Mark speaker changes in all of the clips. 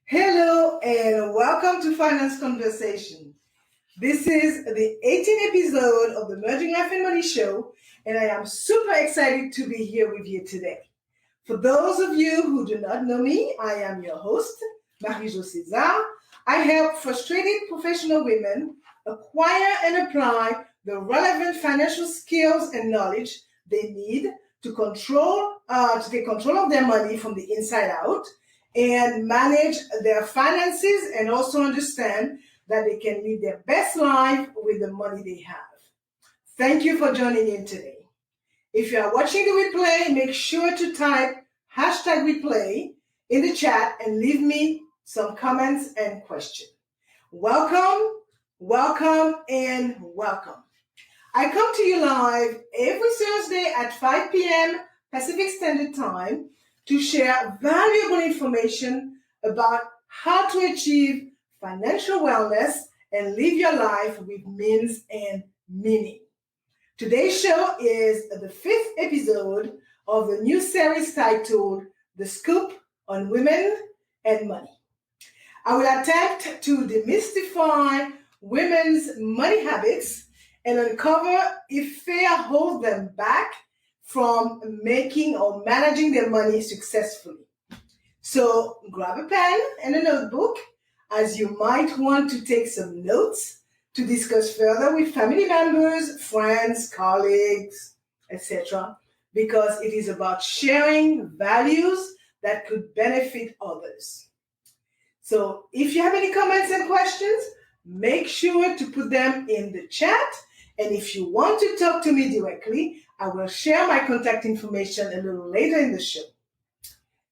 Speaker 1: Hello and welcome to Finance Conversation. This is the 18th episode of the Merging Life and Money Show, and I am super excited to be here with you today. For those of you who do not know me, I am your host, Marie-Jo César. I help frustrated professional women acquire and apply the relevant financial skills and knowledge they need to take control of their money from the inside out and manage their finances and also understand that they can live their best life with the money they have. Thank you for joining in today. If you are watching the replay, make sure to type #replay in the chat and leave me some comments and questions. Welcome, and welcome. I come to you live every Thursday at 5 p.m. Pacific Standard Time to share valuable information about how to achieve financial wellness and live your life with means and meaning. Today's show is the 5th episode of the new series titled The Scoop on Women and Money. I will attempt to demystify women's money habits and uncover if fear holds them back from making or managing their money successfully. So grab a pen and a notebook, as you might want to take some notes to discuss further with family members, friends, colleagues, etc., because it is about sharing values that could benefit others. So if you have any comments and questions, make sure to put them in the chat. And if you want to talk to me directly, I will share my contact information a little later in the show.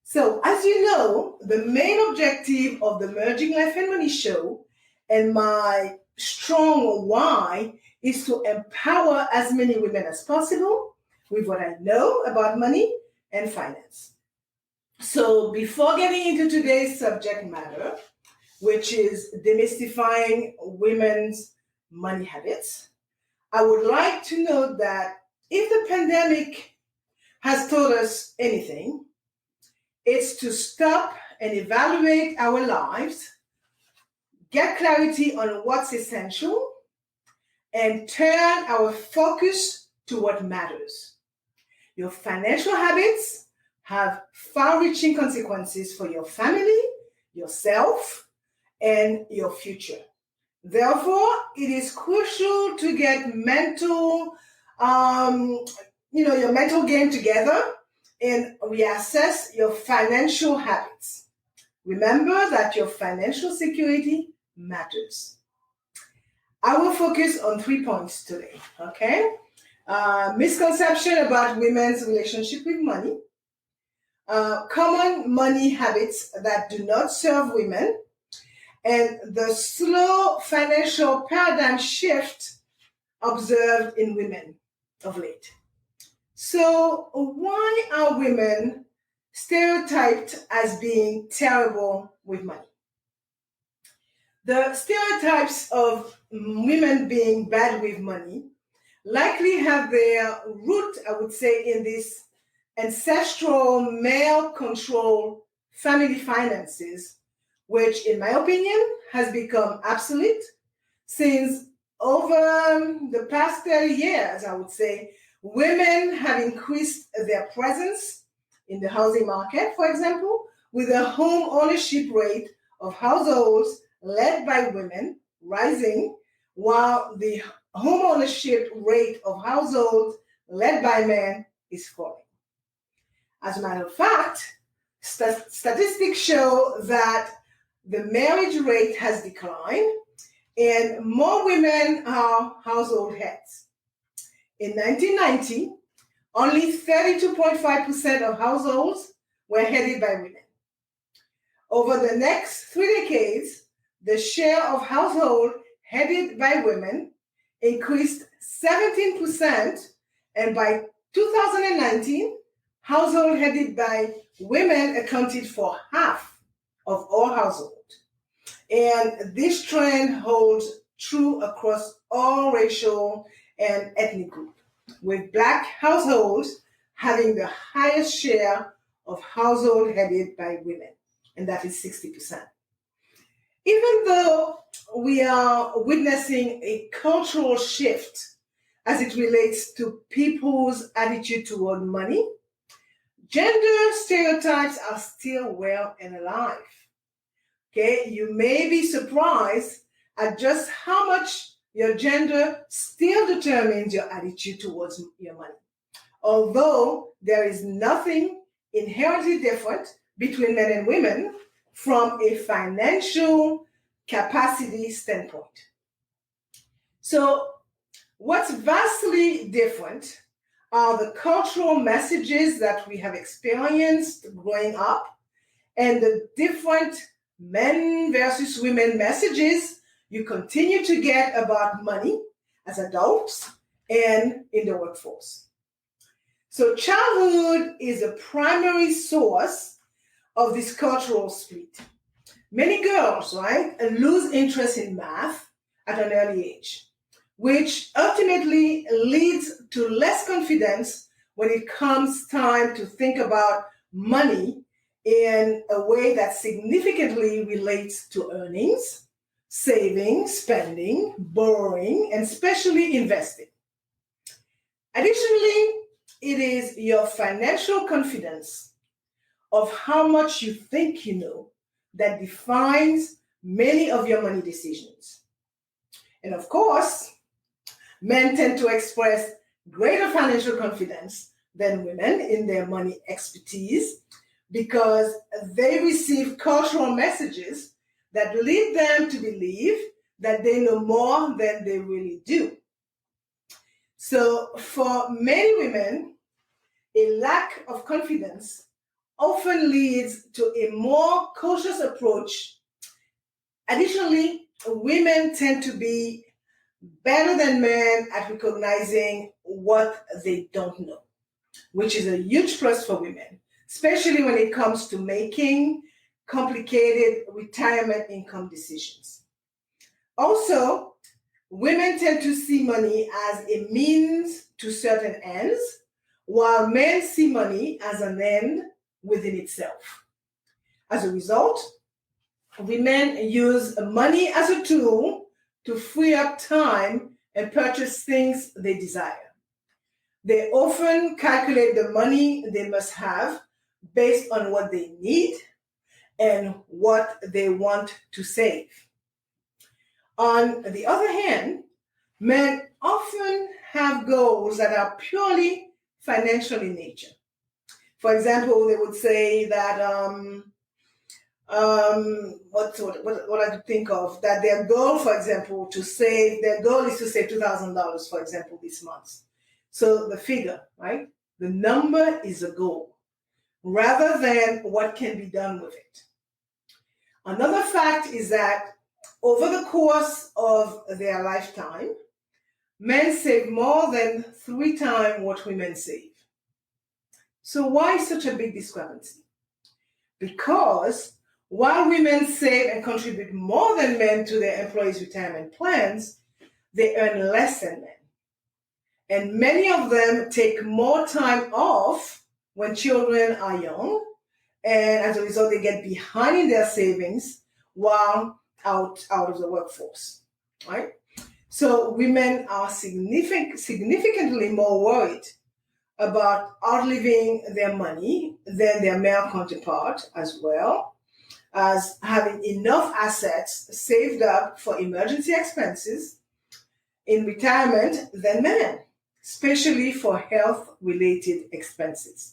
Speaker 1: So, as you know, the main objective of the Merging Life and Money Show and my strong why is to empower as many women as possible with what I know about money and finance. So, before getting into today's subject matter, which is demystifying women's money habits, I would like to note that if the pandemic has taught us anything, it's to stop and evaluate our lives, get clarity on what's essential, and turn our focus to what matters. Your financial habits have far-reaching consequences for your family, yourself, and your future. Therefore, it is crucial to get your mental game together and reassess your financial habits. Remember that your financial security matters. I will focus on 3 points today, okay? Misconception about women's relationship with money, common money habits that do not serve women, and the slow financial paradigm shift observed in women of late. So, why are women stereotyped as being terrible with money? The stereotypes of women being bad with money likely have their root, I would say, in this ancestral male-controlled family finances, which, in my opinion, has become obsolete since over the past 30 years, I would say, women have increased their presence in the housing market, for example, with a home ownership rate of households led by women rising, while the home ownership rate of households led by men is falling. As a matter of fact, statistics show that the marriage rate has declined and more women are household heads. In 1990, only 32.5% of households were headed by women. Over the next 3 decades, the share of households headed by women increased 17%, and by 2019, households headed by women accounted for half of all households. And this trend holds true across all racial and ethnic groups, with Black households having the highest share of households headed by women, and that is 60%. Even though we are witnessing a cultural shift as it relates to people's attitude toward money, gender stereotypes are still well and alive. Okay, you may be surprised at just how much your gender still determines your attitude towards your money. Although there is nothing inherently different between men and women from a financial capacity standpoint. So, what's vastly different are the cultural messages that we have experienced growing up and the different men versus women messages you continue to get about money as adults and in the workforce. So childhood is a primary source of this cultural split. Many girls, right, lose interest in math at an early age, which ultimately leads to less confidence when it comes time to think about money in a way that significantly relates to earnings, saving, spending, borrowing, and especially investing. Additionally, it is your financial confidence of how much you think you know that defines many of your money decisions. And of course, men tend to express greater financial confidence than women in their money expertise because they receive cultural messages that lead them to believe that they know more than they really do. So for many women, a lack of confidence often leads to a more cautious approach. Additionally, women tend to be better than men at recognizing what they don't know, which is a huge plus for women, especially when it comes to making complicated retirement income decisions. Also, women tend to see money as a means to certain ends, while men see money as an end within itself. As a result, women use money as a tool to free up time and purchase things they desire. They often calculate the money they must have based on what they need and what they want to save. On the other hand, men often have goals that are purely financial in nature. For example, they would say that what I could think of, that their goal, for example, their goal is to save $2,000, for example, this month. So the figure, right? The number is a goal rather than what can be done with it. Another fact is that over the course of their lifetime, men save more than 3 times what women save. So why such a big discrepancy? Because while women save and contribute more than men to their employees' retirement plans, they earn less than men. And many of them take more time off when children are young, and as a result, they get behind in their savings while out of the workforce, right? So women are significantly more worried about outliving their money than their male counterpart, as well as having enough assets saved up for emergency expenses in retirement than men, especially for health-related expenses.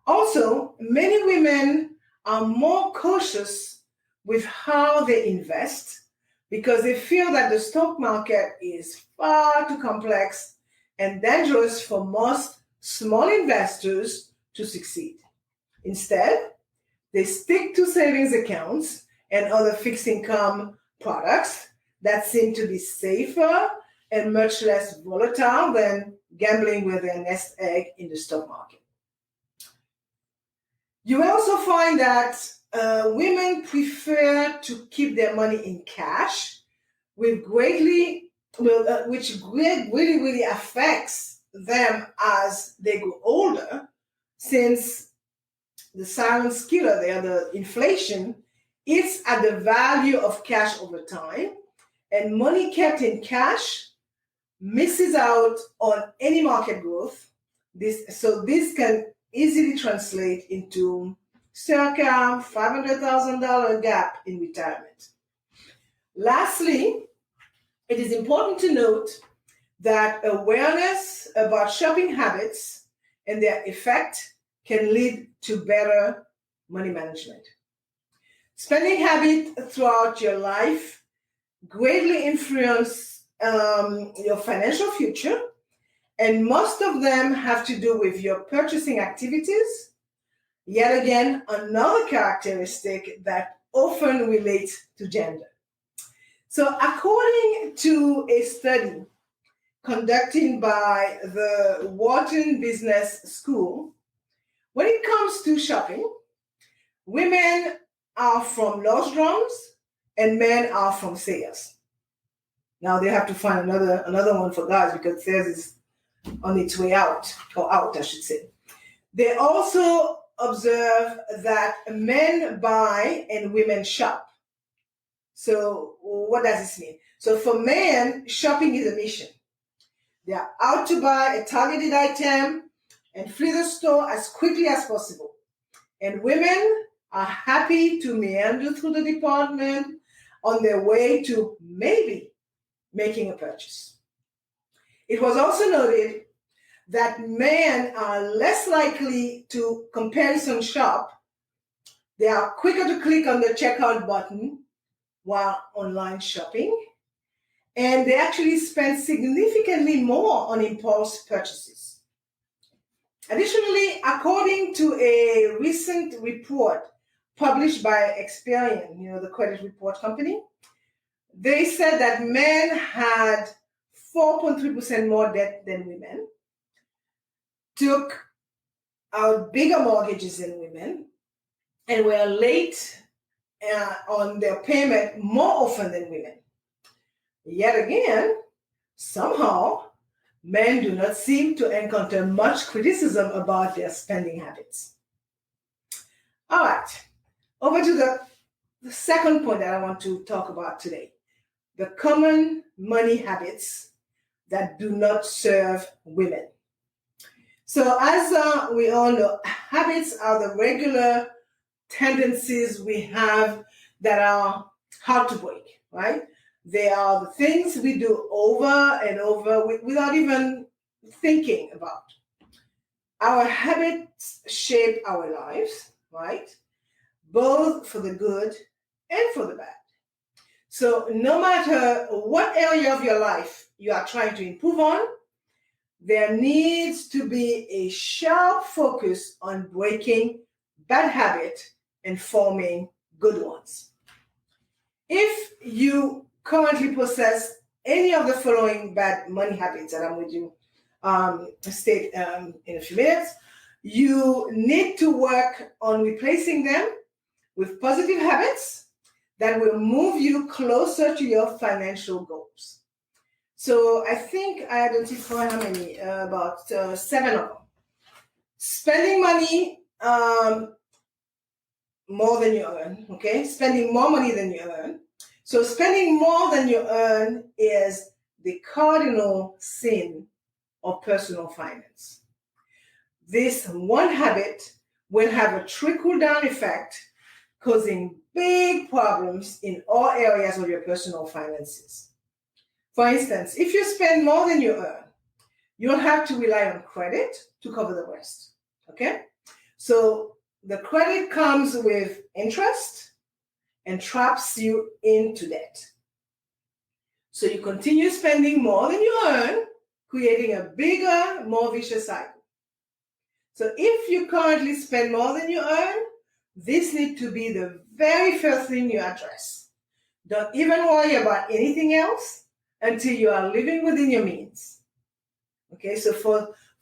Speaker 1: Also, many women are more cautious with how they invest because they feel that the stock market is far too complex and dangerous for most small investors to succeed. Instead, they stick to savings accounts and other fixed income products that seem to be safer and much less volatile than gambling with their nest egg in the stock market. You will also find that women prefer to keep their money in cash, which really affects them as they grow older, since the silent killer there, the inflation, It's at the value of cash over time, and money kept in cash misses out on any market growth. This can easily translate into circa $500,000 gap in retirement. Lastly, it is important to note that awareness about shopping habits and their effect can lead to better money management. Spending habits throughout your life greatly influence your financial future, and most of them have to do with your purchasing activities. Yet again, another characteristic that often relates to gender. So according to a study conducted by the Wharton Business School, when it comes to shopping, women are from lodgedoms and men are from sales. Now they have to find another one for guys because sales is on its way out, or out, I should say. They also observe that men buy and women shop. So what does this mean? So for men, shopping is a mission. They are out to buy a targeted item and flee the store as quickly as possible. And women are happy to meander through the department on their way to maybe making a purchase. It was also noted that men are less likely to comparison shop. They are quicker to click on the checkout button while online shopping, and they actually spend significantly more on impulse purchases. Additionally, according to a recent report published by Experian, the credit report company, they said that men had 4.3% more debt than women, took out bigger mortgages than women, and were late on their payment more often than women. Yet again, somehow, men do not seem to encounter much criticism about their spending habits. All right, over to the second point that I want to talk about today: the common money habits that do not serve women. So as we all know, habits are the regular tendencies we have that are hard to break, right? They are the things we do over and over without even thinking about. Our habits shape our lives, right? Both for the good and for the bad. So no matter what area of your life you are trying to improve on, there needs to be a sharp focus on breaking bad habits and forming good ones. If you currently possess any of the following bad money habits that I'm going to state in a few minutes, you need to work on replacing them with positive habits that will move you closer to your financial goals. So I think I identified how many? About 7 of them. Spending money more than you earn, okay? Spending more money than you earn. So spending more than you earn is the cardinal sin of personal finance. This one habit will have a trickle-down effect, causing big problems in all areas of your personal finances. For instance, if you spend more than you earn, you'll have to rely on credit to cover the rest, okay? So the credit comes with interest and traps you into debt. So you continue spending more than you earn, creating a bigger, more vicious cycle. So if you currently spend more than you earn, this needs to be the very first thing you address. Don't even worry about anything else until you are living within your means. Okay, so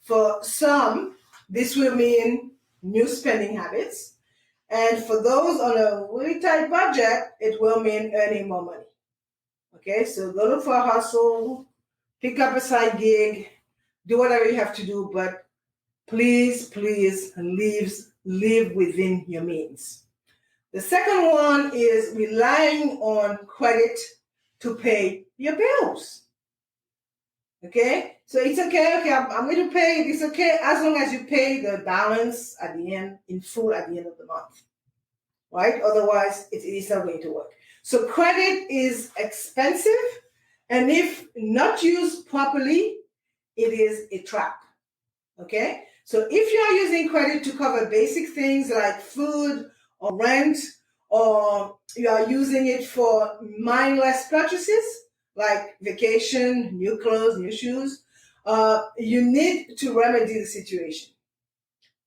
Speaker 1: for some, this will mean new spending habits. And for those on a really tight budget, it will mean earning more money. Okay, so go look for a hustle, pick up a side gig, do whatever you have to do, but please live within your means. The second one is relying on credit to pay your bills. Okay? So it's okay, I'm going to pay it. It's okay as long as you pay the balance at the end, in full at the end of the month. Right? Otherwise, it is not going to work. So credit is expensive, and if not used properly, it is a trap. Okay? So if you are using credit to cover basic things like food or rent, or you are using it for mindless purchases like vacation, new clothes, new shoes, you need to remedy the situation.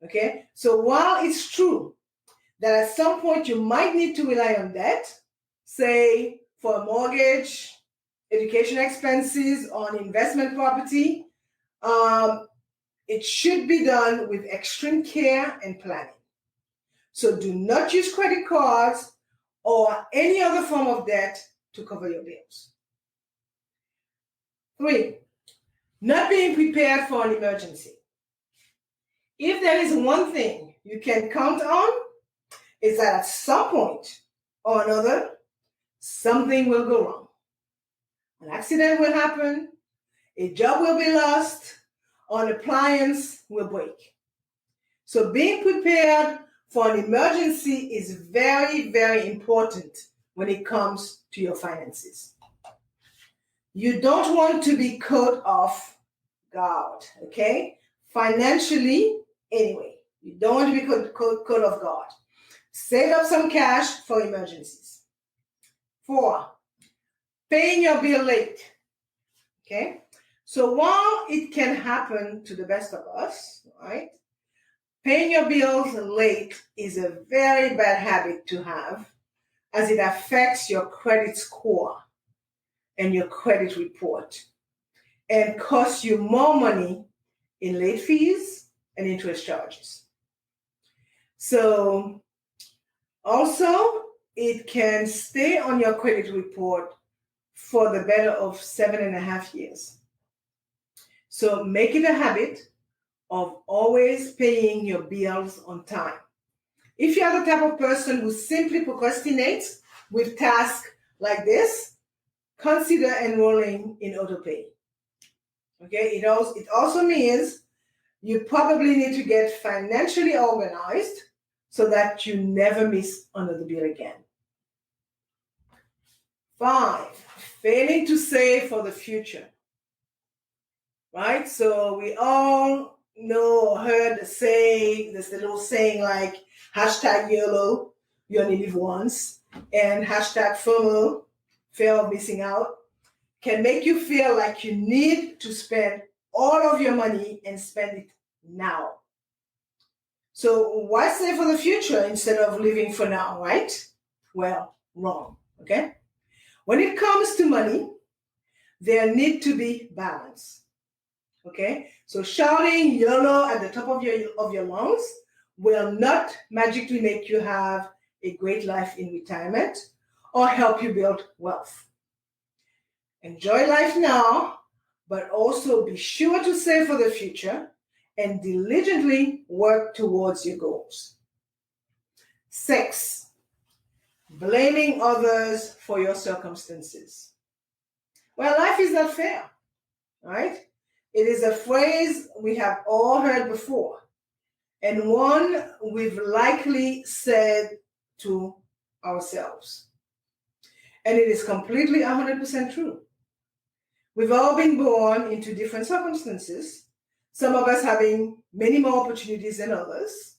Speaker 1: Okay? So while it's true that at some point you might need to rely on debt, say for a mortgage, education expenses, on investment property, it should be done with extreme care and planning. So do not use credit cards or any other form of debt to cover your bills. 3, not being prepared for an emergency. If there is one thing you can count on, is that at some point or another, something will go wrong. An accident will happen, a job will be lost, or an appliance will break. So being prepared for an emergency is very, very important when it comes to your finances. You don't want to be caught off guard, okay? Financially, anyway. You don't want to be caught off guard. Save up some cash for emergencies. 4, paying your bill late, okay? So while it can happen to the best of us, right? Paying your bills late is a very bad habit to have, as it affects your credit score and your credit report and costs you more money in late fees and interest charges. So also, it can stay on your credit report for the better of 7.5 years. So make it a habit of always paying your bills on time. If you are the type of person who simply procrastinates with tasks like this, consider enrolling in autopay. Okay, it also means you probably need to get financially organized so that you never miss another bill again. 5, failing to save for the future. Right? So we all know or heard this little saying like #YOLO, you only live once, and #FOMO, fear of missing out, can make you feel like you need to spend all of your money and spend it now. So why save for the future instead of living for now, right? Well, wrong, okay? When it comes to money, there need to be balance, okay? So shouting YOLO at the top of your lungs will not magically make you have a great life in retirement or help you build wealth. Enjoy life now, but also be sure to save for the future and diligently work towards your goals. 6, blaming others for your circumstances. Well, life is not fair, right? It is a phrase we have all heard before, and one we've likely said to ourselves. And it is completely 100% true. We've all been born into different circumstances, some of us having many more opportunities than others,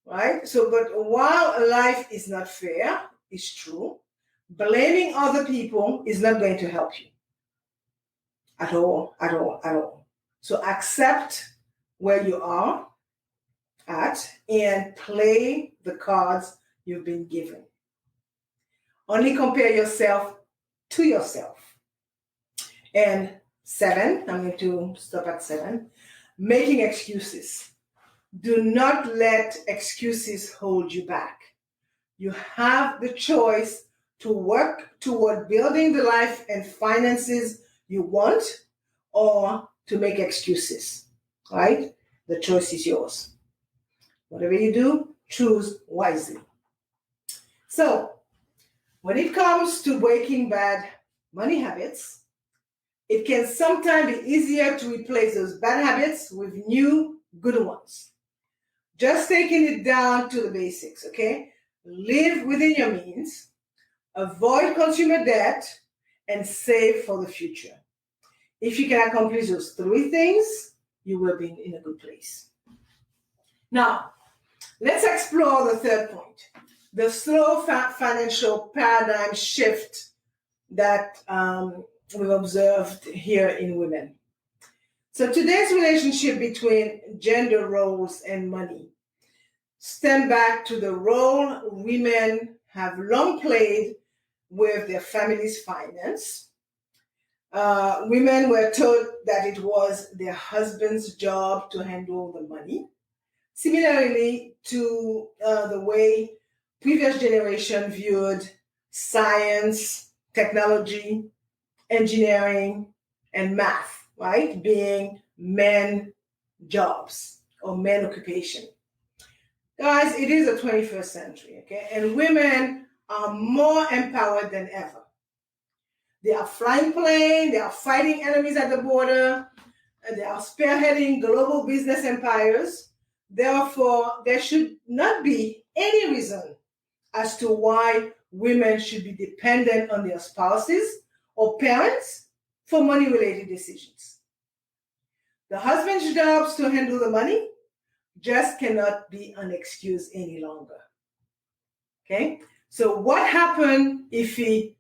Speaker 1: right? So, but while life is not fair, it's true, blaming other people is not going to help you at all. So accept where you are at and play the cards you've been given. Only compare yourself to yourself. And 7, I'm going to stop at 7, making excuses. Do not let excuses hold you back. You have the choice to work toward building the life and finances you want, or to make excuses, right? The choice is yours. Whatever you do, choose wisely. So, when it comes to breaking bad money habits, it can sometimes be easier to replace those bad habits with new good ones. Just taking it down to the basics, okay? Live within your means, avoid consumer debt, and save for the future. If you can accomplish those three things, you will be in a good place. Now, let's explore the third point, the slow financial paradigm shift that we've observed here in women. So today's relationship between gender roles and money stem back to the role women have long played with their family's finance. Women were taught that it was their husband's job to handle the money. Similarly to the way previous generation viewed science, technology, engineering, and math, right, being men jobs or men occupation. Guys, it is the 21st century, okay, and women are more empowered than ever. They are flying planes, they are fighting enemies at the border, and they are spearheading global business empires. Therefore, there should not be any reason as to why women should be dependent on their spouses or parents for money-related decisions. The husband's job to handle the money just cannot be an excuse any longer. Okay? So what happens if he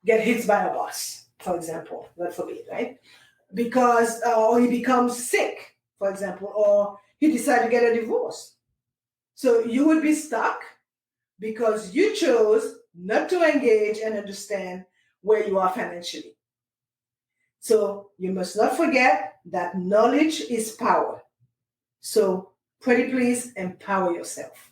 Speaker 1: get hit by a bus, for example, God forbid, right? Because, or he becomes sick, for example, or he decides to get a divorce. So you would be stuck because you chose not to engage and understand where you are financially. So you must not forget that knowledge is power. So pretty please empower yourself.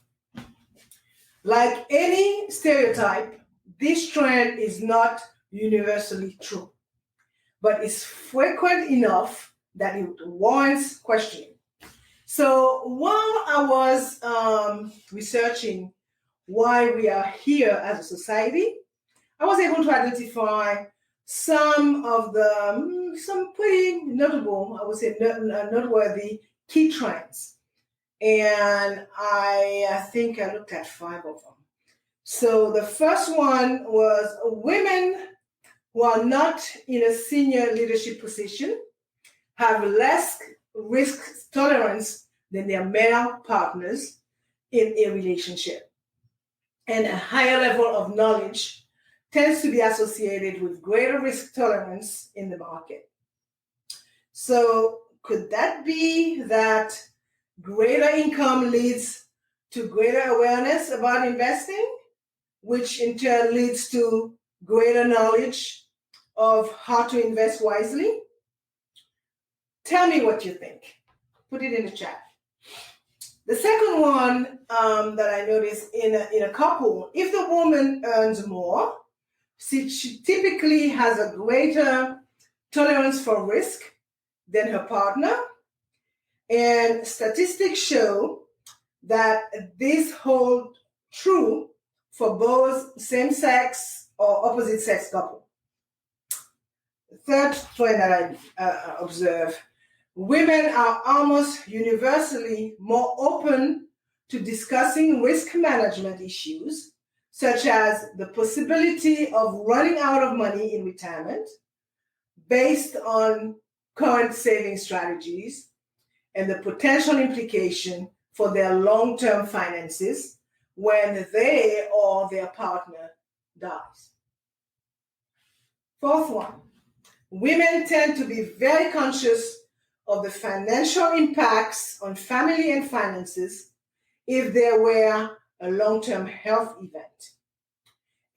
Speaker 1: Like any stereotype, this trend is not universally true, but it's frequent enough that it warrants questioning. So while I was researching why we are here as a society, I was able to identify some of the, some pretty notable, I would say noteworthy key trends. And I think I looked at 5 of them. So the first one was women who are not in a senior leadership position have less risk tolerance than their male partners in a relationship. And a higher level of knowledge tends to be associated with greater risk tolerance in the market. So could that be that greater income leads to greater awareness about investing, which in turn leads to greater knowledge of how to invest wisely? Tell me what you think. Put it in the chat. The second one that I noticed in a couple, if the woman earns more, she typically has a greater tolerance for risk than her partner. And statistics show that this holds true for both same-sex or opposite-sex couple. The third trend that I observe, women are almost universally more open to discussing risk management issues, such as the possibility of running out of money in retirement based on current saving strategies and the potential implication for their long-term finances when they or their partner dies. Fourth one, women tend to be very conscious of the financial impacts on family and finances if there were a long-term health event.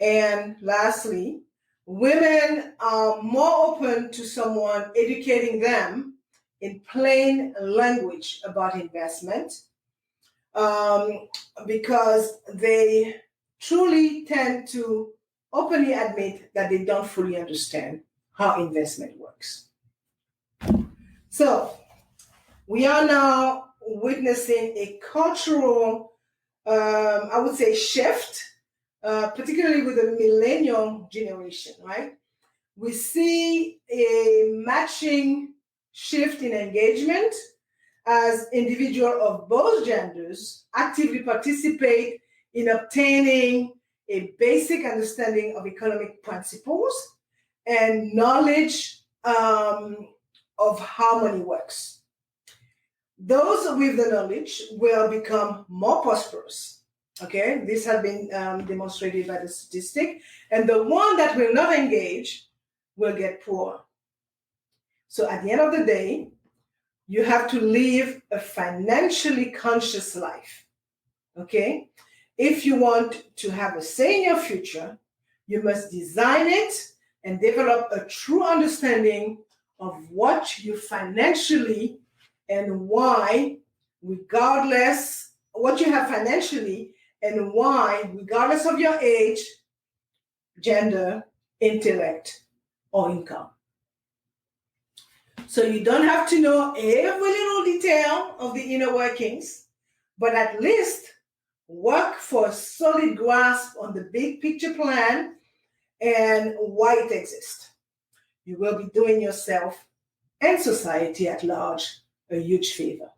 Speaker 1: And lastly, women are more open to someone educating them in plain language about investment because they truly tend to openly admit that they don't fully understand how investment works. So we are now witnessing a cultural, I would say, shift particularly with the millennial generation, right? We see a matching shift in engagement as individuals of both genders actively participate in obtaining a basic understanding of economic principles and knowledge of how money works. Those with the knowledge will become more prosperous. Okay, this has been demonstrated by the statistic, and the one that will not engage will get poor. So at the end of the day, you have to live a financially conscious life. Okay, if you want to have a say in your future, you must design it and develop a true understanding of what you financially and why, regardless what you have financially and why, regardless of your age, gender, intellect, or income. So you don't have to know every little detail of the inner workings, but at least work for a solid grasp on the big picture plan and why it exists. You will be doing yourself and society at large a huge favor.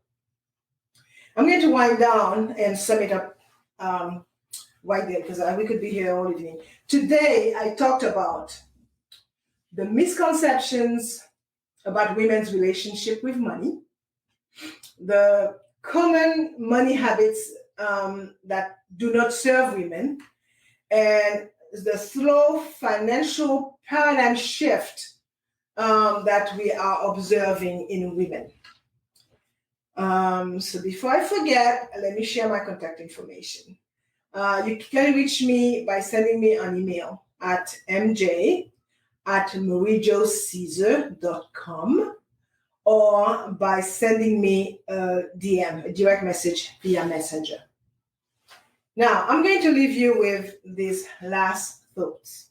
Speaker 1: I'm going to wind down and sum it up right there because we could be here all evening. Today, I talked about the misconceptions about women's relationship with money, the common money habits that do not serve women, and the slow financial paradigm shift that we are observing in women. So before I forget, let me share my contact information. You can reach me by sending me an email at mj@marijocaesar.com or by sending me a DM, a direct message via Messenger. Now, I'm going to leave you with these last thoughts.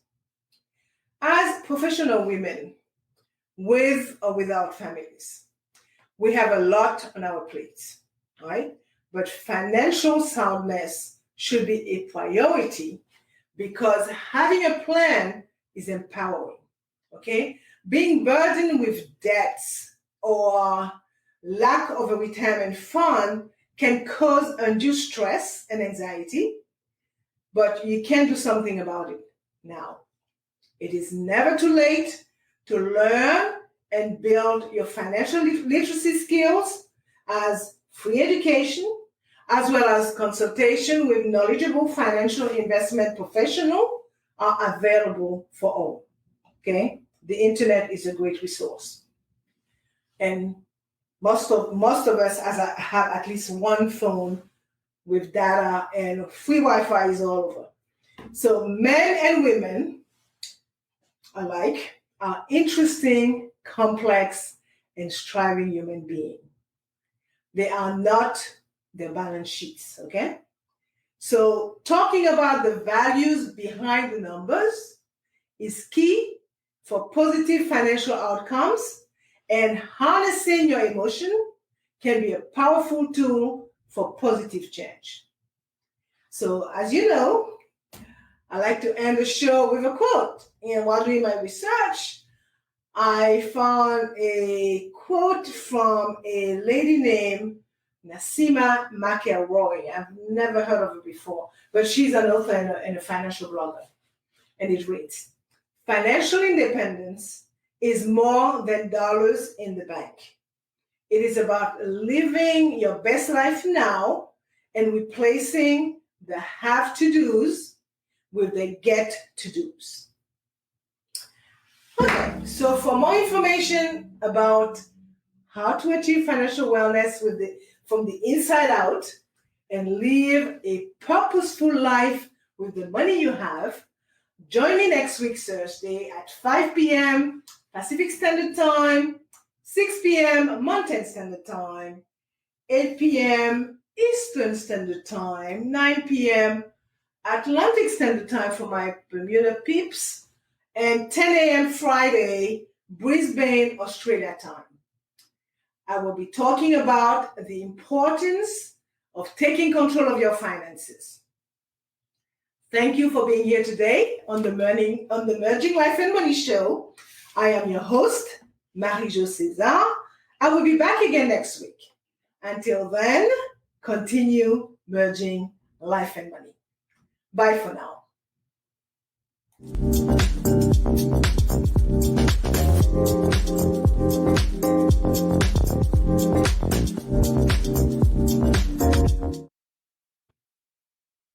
Speaker 1: As professional women, with or without families, we have a lot on our plates, right? But financial soundness should be a priority because having a plan is empowering, okay? Being burdened with debts or lack of a retirement fund can cause undue stress and anxiety, but you can do something about it now. It is never too late to learn and build your financial literacy skills, as free education, as well as consultation with knowledgeable financial investment professionals are available for all. Okay? The internet is a great resource. And most of us have at least one phone with data, and free Wi-Fi is all over. So men and women alike are interesting, complex, and striving human beings. They are not their balance sheets, okay? So talking about the values behind the numbers is key for positive financial outcomes, and harnessing your emotion can be a powerful tool for positive change. So as you know, I like to end the show with a quote. And while doing my research, I found a quote from a lady named Nassima McElroy. I've never heard of her before, but she's an author and a financial blogger. And it reads, "Financial independence is more than dollars in the bank. It is about living your best life now and replacing the have-to-dos with the get-to-dos." Okay, so for more information about how to achieve financial wellness from the inside out and live a purposeful life with the money you have, join me next week, Thursday at 5 p.m. Pacific Standard Time, 6 p.m. Mountain Standard Time, 8 p.m. Eastern Standard Time, 9 p.m. Atlantic Standard Time for my Bermuda peeps, and 10 a.m. Friday, Brisbane, Australia time. I will be talking about the importance of taking control of your finances. Thank you for being here today on the Merging Life and Money Show. I am your host, Marie-Jo César. I will be back again next week. Until then, continue merging life and money. Bye for now.